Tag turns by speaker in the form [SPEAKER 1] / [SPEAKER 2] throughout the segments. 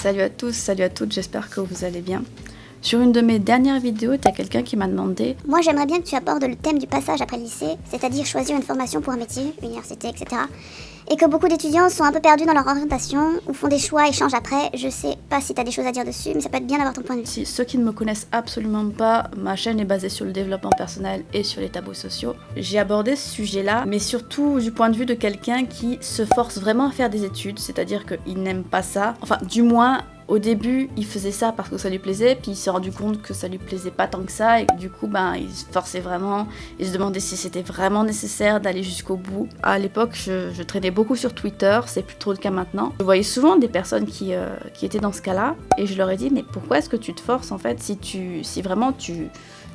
[SPEAKER 1] Salut à tous, salut à toutes, j'espère que vous allez bien. Sur une de mes dernières vidéos, il y a quelqu'un qui m'a demandé
[SPEAKER 2] « Moi, j'aimerais bien que tu abordes le thème du passage après le lycée, c'est-à-dire choisir une formation pour un métier, université, etc. Et que beaucoup d'étudiants sont un peu perdus dans leur orientation, ou font des choix et changent après. Je sais pas si t'as des choses à dire dessus, mais ça peut être bien d'avoir ton point de vue. »
[SPEAKER 1] Si ceux qui ne me connaissent absolument pas, ma chaîne est basée sur le développement personnel et sur les tabous sociaux. J'ai abordé ce sujet-là, mais surtout du point de vue de quelqu'un qui se force vraiment à faire des études, c'est-à-dire qu'il n'aime pas ça. Enfin, du moins, au début, il faisait ça parce que ça lui plaisait, puis il s'est rendu compte que ça lui plaisait pas tant que ça, et du coup, il se forçait vraiment, il se demandait si c'était vraiment nécessaire d'aller jusqu'au bout. À l'époque, je traînais beaucoup sur Twitter, c'est plus trop le cas maintenant. Je voyais souvent des personnes qui étaient dans ce cas-là, et je leur ai dit, mais pourquoi est-ce que tu te forces, en fait, si vraiment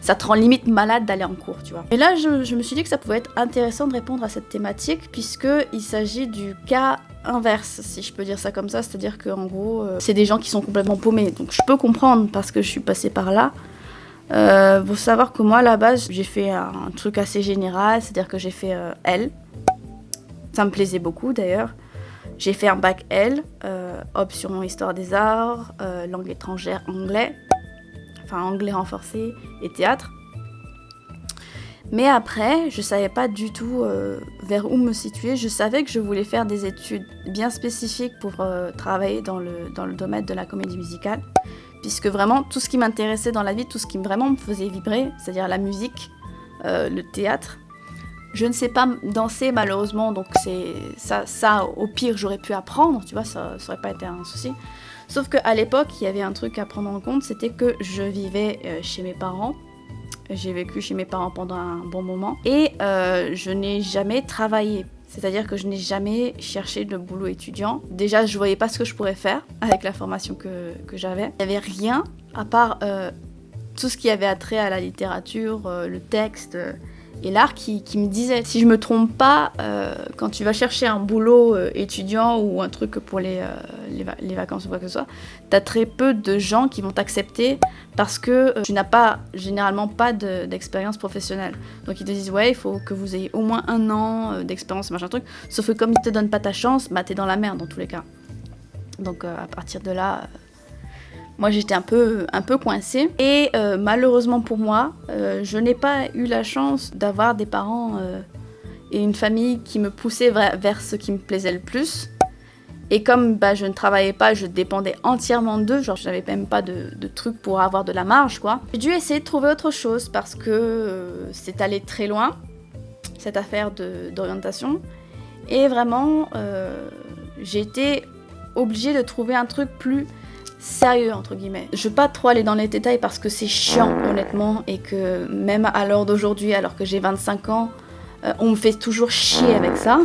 [SPEAKER 1] ça te rend limite malade d'aller en cours, tu vois. Et là, je me suis dit que ça pouvait être intéressant de répondre à cette thématique, puisqu'il s'agit du cas inverse, si je peux dire ça comme ça, c'est-à-dire qu'en gros, c'est des gens qui sont complètement paumés. Donc je peux comprendre parce que je suis passée par là. Faut savoir que moi, à la base, j'ai fait un truc assez général, c'est-à-dire que j'ai fait L. Ça me plaisait beaucoup d'ailleurs. J'ai fait un bac L, option histoire des arts, langue étrangère, anglais. Enfin, anglais renforcé et théâtre. Mais après, je savais pas du tout vers où me situer. Je savais que je voulais faire des études bien spécifiques pour travailler dans le domaine de la comédie musicale. Puisque vraiment, tout ce qui m'intéressait dans la vie, tout ce qui vraiment me faisait vibrer, c'est-à-dire la musique, le théâtre. Je ne sais pas danser malheureusement, donc ça au pire, j'aurais pu apprendre, tu vois, ça aurait pas été un souci. Sauf qu'à l'époque, il y avait un truc à prendre en compte, c'était que je vivais chez mes parents. J'ai vécu chez mes parents pendant un bon moment. Et je n'ai jamais travaillé. C'est-à-dire que je n'ai jamais cherché de boulot étudiant. Déjà, je voyais pas ce que je pourrais faire avec la formation que j'avais. Il n'y avait rien à part tout ce qui avait attrait à la littérature, le texte et l'art qui me disait, si je me trompe pas, quand tu vas chercher un boulot étudiant ou un truc pour les vacances ou quoi que ce soit, t'as très peu de gens qui vont t'accepter parce que tu n'as pas, généralement pas d'expérience professionnelle. Donc ils te disent, ouais, il faut que vous ayez au moins 1 an d'expérience, machin truc. Sauf que comme ils te donnent pas ta chance, t'es dans la merde dans tous les cas. Donc à partir de là... moi, j'étais un peu coincée. Et malheureusement pour moi, je n'ai pas eu la chance d'avoir des parents et une famille qui me poussaient vers ce qui me plaisait le plus. Et comme je ne travaillais pas, je dépendais entièrement d'eux. Genre, je n'avais même pas de trucs pour avoir de la marge, quoi. J'ai dû essayer de trouver autre chose parce que c'est allé très loin, cette affaire d'orientation. Et vraiment, j'ai été obligée de trouver un truc plus... sérieux entre guillemets. Je veux pas trop aller dans les détails parce que c'est chiant honnêtement et que même à l'heure d'aujourd'hui, alors que j'ai 25 ans, on me fait toujours chier avec ça.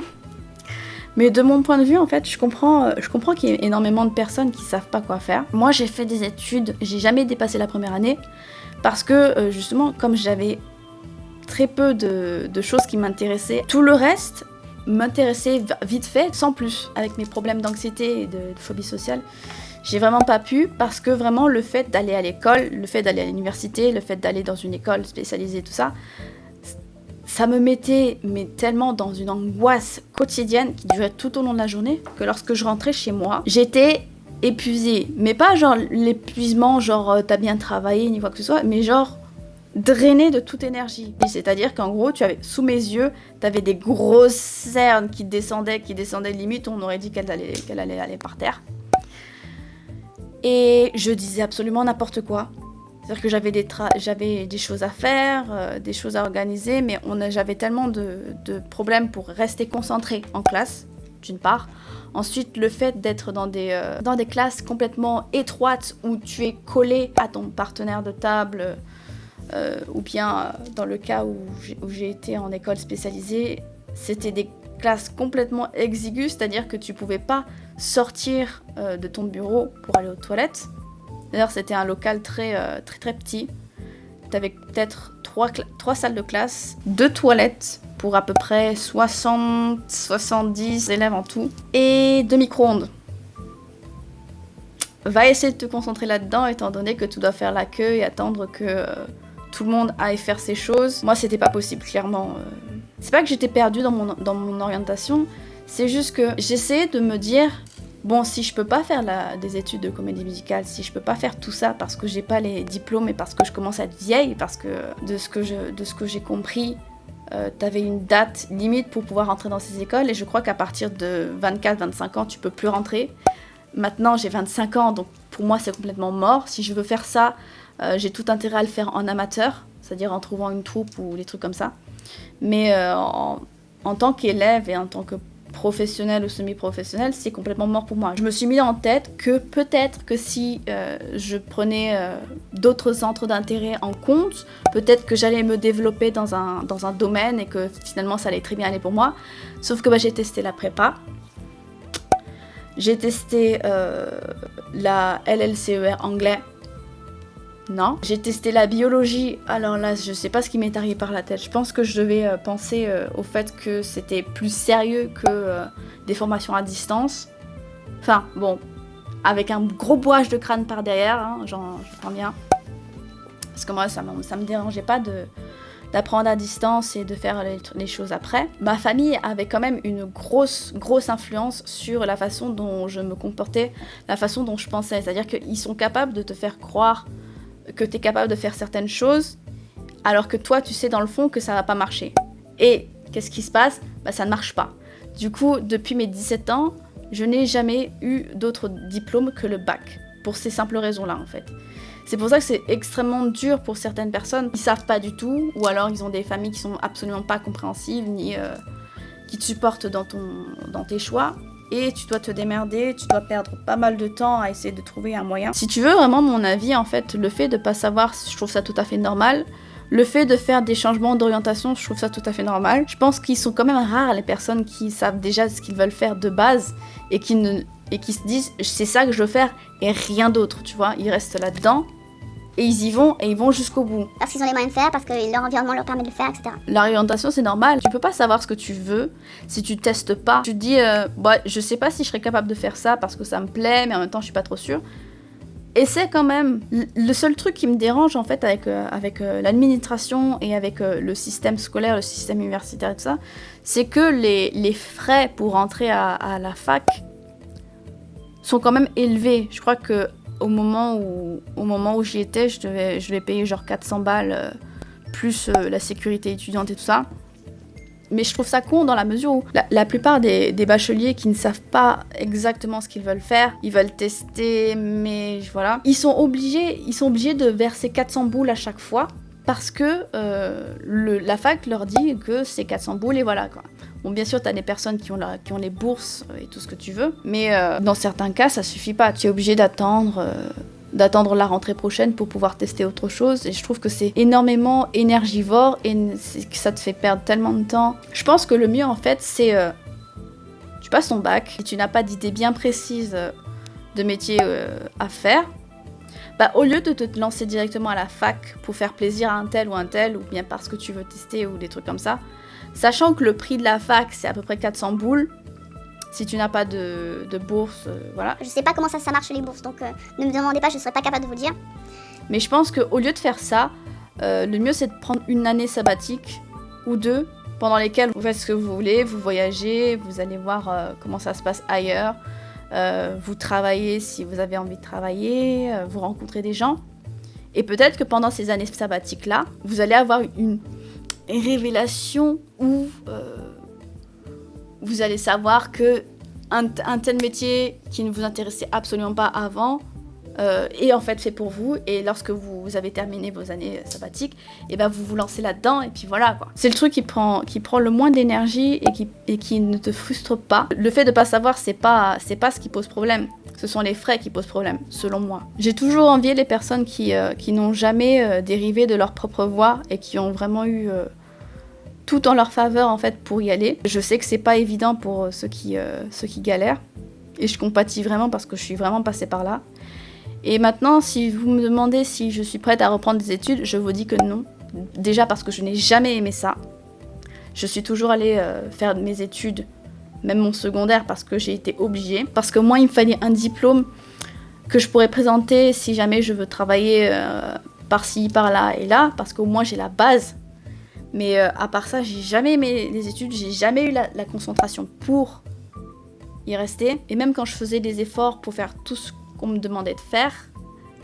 [SPEAKER 1] Mais de mon point de vue, en fait, je comprends qu'il y ait énormément de personnes qui savent pas quoi faire. Moi, j'ai fait des études, j'ai jamais dépassé la première année parce que justement, comme j'avais très peu de choses qui m'intéressaient, tout le reste m'intéressait vite fait, sans plus. Avec mes problèmes d'anxiété et de phobie sociale, j'ai vraiment pas pu parce que vraiment le fait d'aller à l'école, le fait d'aller à l'université, le fait d'aller dans une école spécialisée, tout ça, ça me mettait tellement dans une angoisse quotidienne qui durait tout au long de la journée que lorsque je rentrais chez moi, j'étais épuisée. Mais pas genre l'épuisement, genre t'as bien travaillé ni quoi que ce soit, mais genre drainée de toute énergie. C'est-à-dire qu'en gros, sous mes yeux, t'avais des grosses cernes qui descendaient limite, on aurait dit qu'elle allait aller par terre. Et je disais absolument n'importe quoi. C'est-à-dire que j'avais des choses à faire, des choses à organiser, mais j'avais tellement de problèmes pour rester concentrée en classe, d'une part. Ensuite, le fait d'être dans des classes complètement étroites où tu es collé à ton partenaire de table, ou bien dans le cas où j'ai été en école spécialisée, c'était des classes complètement exiguës, c'est-à-dire que tu pouvais pas sortir de ton bureau pour aller aux toilettes. D'ailleurs, c'était un local très petit. T'avais peut-être 3 salles de classe, 2 toilettes pour à peu près 70 élèves en tout, et 2 micro-ondes. Va essayer de te concentrer là-dedans, étant donné que tu dois faire la queue et attendre que tout le monde aille faire ses choses. Moi, c'était pas possible, clairement. C'est pas que j'étais perdue dans mon orientation, c'est juste que j'essayais de me dire bon, si je peux pas faire des études de comédie musicale, si je peux pas faire tout ça parce que j'ai pas les diplômes et parce que je commence à être vieille, parce que de ce que j'ai compris, t'avais une date limite pour pouvoir rentrer dans ces écoles, et je crois qu'à partir de 24-25 ans, tu peux plus rentrer. Maintenant, j'ai 25 ans, donc pour moi, c'est complètement mort. Si je veux faire ça, j'ai tout intérêt à le faire en amateur, c'est-à-dire en trouvant une troupe ou des trucs comme ça. Mais en tant qu'élève et en tant que professionnel ou semi-professionnel, c'est complètement mort pour moi. Je me suis mis en tête que peut-être que si je prenais d'autres centres d'intérêt en compte, peut-être que j'allais me développer dans un domaine et que finalement ça allait très bien aller pour moi. Sauf que j'ai testé la prépa, j'ai testé la LLCER anglais. Non. J'ai testé la biologie, alors là, je sais pas ce qui m'est arrivé par la tête. Je pense que je devais penser au fait que c'était plus sérieux que des formations à distance. Enfin, bon, avec un gros bouage de crâne par derrière, hein, j'entends bien. Parce que moi, ça me dérangeait pas d'apprendre à distance et de faire les choses après. Ma famille avait quand même une grosse influence sur la façon dont je me comportais, la façon dont je pensais. C'est-à-dire qu'ils sont capables de te faire croire que tu es capable de faire certaines choses, alors que toi, tu sais dans le fond que ça va pas marcher. Et qu'est-ce qui se passe ? Ça ne marche pas. Du coup, depuis mes 17 ans, je n'ai jamais eu d'autre diplôme que le bac, pour ces simples raisons-là, en fait. C'est pour ça que c'est extrêmement dur pour certaines personnes qui savent pas du tout, ou alors ils ont des familles qui sont absolument pas compréhensives, ni qui te supportent dans tes choix. Et tu dois te démerder, tu dois perdre pas mal de temps à essayer de trouver un moyen. Si tu veux vraiment mon avis, en fait, le fait de pas savoir, je trouve ça tout à fait normal. Le fait de faire des changements d'orientation, je trouve ça tout à fait normal. Je pense qu'ils sont quand même rares les personnes qui savent déjà ce qu'ils veulent faire de base et qui se disent c'est ça que je veux faire et rien d'autre, tu vois. Ils restent là-dedans. Et ils y vont, et ils vont jusqu'au bout.
[SPEAKER 2] Parce qu'ils ont les moyens de faire, parce que leur environnement leur permet de le faire, etc.
[SPEAKER 1] L'orientation, c'est normal. Tu peux pas savoir ce que tu veux si tu testes pas. Tu te dis, je sais pas si je serais capable de faire ça parce que ça me plaît, mais en même temps, je suis pas trop sûre. Essaie quand même. Le seul truc qui me dérange, en fait, avec l'administration et avec le système scolaire, le système universitaire et tout ça, c'est que les frais pour entrer à la fac sont quand même élevés. Je crois que au moment où j'y étais, je devais payer genre 400 balles, plus la sécurité étudiante et tout ça. Mais je trouve ça con dans la mesure où la plupart des bacheliers qui ne savent pas exactement ce qu'ils veulent faire, ils veulent tester, mais voilà. Ils sont obligés de verser 400 boules à chaque fois parce que la fac leur dit que c'est 400 boules et voilà quoi. Bon, bien sûr, t'as des personnes qui ont les bourses et tout ce que tu veux, mais dans certains cas, ça suffit pas. Tu es obligé d'attendre la rentrée prochaine pour pouvoir tester autre chose, et je trouve que c'est énormément énergivore et que ça te fait perdre tellement de temps. Je pense que le mieux, en fait, c'est tu passes ton bac, et tu n'as pas d'idée bien précise de métier à faire, au lieu de te lancer directement à la fac pour faire plaisir à un tel, ou bien parce que tu veux tester ou des trucs comme ça, sachant que le prix de la fac, c'est à peu près 400 boules, si tu n'as pas de bourse, voilà.
[SPEAKER 2] Je sais pas comment ça marche les bourses, donc ne me demandez pas, je serais pas capable de vous dire.
[SPEAKER 1] Mais je pense qu'au lieu de faire ça, le mieux c'est de prendre une année sabbatique ou 2, pendant lesquelles vous faites ce que vous voulez, vous voyagez, vous allez voir comment ça se passe ailleurs, vous travaillez si vous avez envie de travailler, vous rencontrez des gens. Et peut-être que pendant ces années sabbatiques-là, vous allez avoir une révélation où vous allez savoir que un tel métier qui ne vous intéressait absolument pas avant est en fait fait pour vous, et lorsque vous avez terminé vos années sabbatiques, et vous vous lancez là-dedans et puis voilà quoi. C'est le truc qui prend le moins d'énergie et qui ne te frustre pas. Le fait de pas savoir, c'est pas ce qui pose problème. Ce sont les frais qui posent problème, selon moi. J'ai toujours envié les personnes qui n'ont jamais dérivé de leur propre voie et qui ont vraiment eu tout en leur faveur en fait pour y aller. Je sais que c'est pas évident pour ceux qui galèrent, et je compatis vraiment parce que je suis vraiment passée par là. Et maintenant, si vous me demandez si je suis prête à reprendre des études, je vous dis que non. Déjà parce que je n'ai jamais aimé ça. Je suis toujours allée faire mes études, même mon secondaire, parce que j'ai été obligée. Parce que moi, il me fallait un diplôme que je pourrais présenter si jamais je veux travailler par-ci, par-là et là, parce qu'au moins j'ai la base. Mais à part ça, j'ai jamais aimé les études, j'ai jamais eu la concentration pour y rester. Et même quand je faisais des efforts pour faire tout ce qu'on me demandait de faire,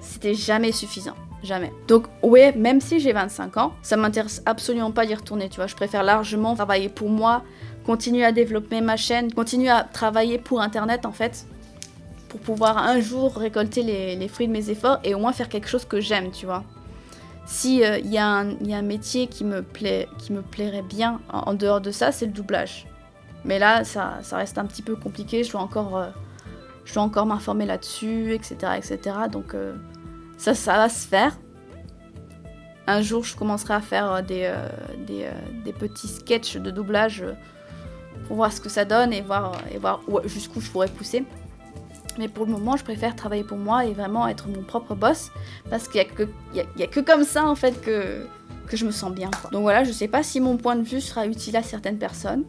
[SPEAKER 1] c'était jamais suffisant. Jamais. Donc ouais, même si j'ai 25 ans, ça m'intéresse absolument pas d'y retourner, tu vois. Je préfère largement travailler pour moi, continuer à développer ma chaîne, continuer à travailler pour Internet en fait, pour pouvoir un jour récolter les fruits de mes efforts et au moins faire quelque chose que j'aime, tu vois. Si y a un métier qui me plairait bien en dehors de ça, c'est le doublage. Mais là, ça reste un petit peu compliqué, je dois encore m'informer là-dessus, etc., etc. Donc ça va se faire. Un jour, je commencerai à faire des petits sketchs de doublage pour voir ce que ça donne et voir jusqu'où je pourrais pousser. Mais pour le moment, je préfère travailler pour moi et vraiment être mon propre boss parce qu'il y a que comme ça en fait que je me sens bien, quoi. Donc voilà, je sais pas si mon point de vue sera utile à certaines personnes,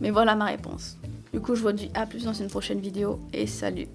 [SPEAKER 1] mais voilà ma réponse. Du coup, je vous dis à plus dans une prochaine vidéo et salut.